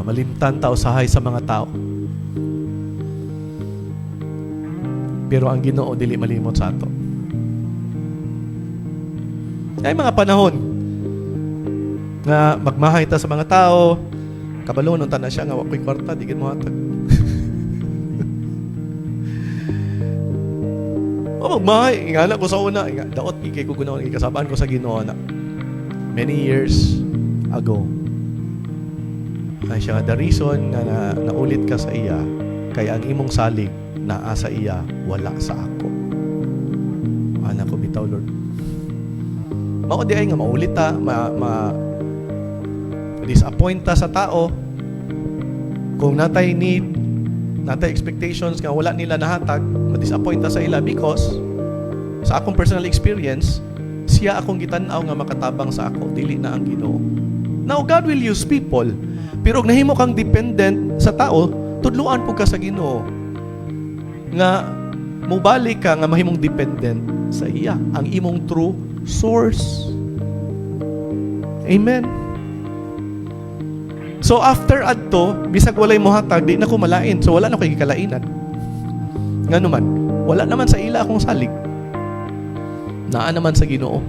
malimtan ta usahay sa mga tao. Pero ang Ginoo dili malimot sa ato. Ay mga panahon nga magmahay ta sa mga tao, kabalo nun ta na siya nga wakoy kwarta, di gid mo hatag. Magmahay, ingala ko sa una, daot ikay ko gunaon, ikasabaan ko sa Ginoo na many years ago. Ay siya nga the reason nga naulit ka sa iya, kaya ang imong salig naa sa iya, wala sa ako. Anak ko bitaw, Lord. Mao di ay nga maulit ta, disappoint ta sa tao. Kung natay need, natay expectations nga wala nila nahatag, ma-disappoint ta sa ila because sa akong personal experience, siya akong gitan-aw nga makatabang sa ako, dili na ang Ginoo. Now God will use people, pero kung nahimo kang dependent sa tao, tudluan po ka sa Ginoo nga mubalik ka nga mahimong dependent sa iya, ang imong true source. Amen. So after adto, bisag walay mohatag, di na ko malain. So wala na ko gikalainan. Ngano man, wala naman sa ila akong salig. Naa naman sa Ginoo.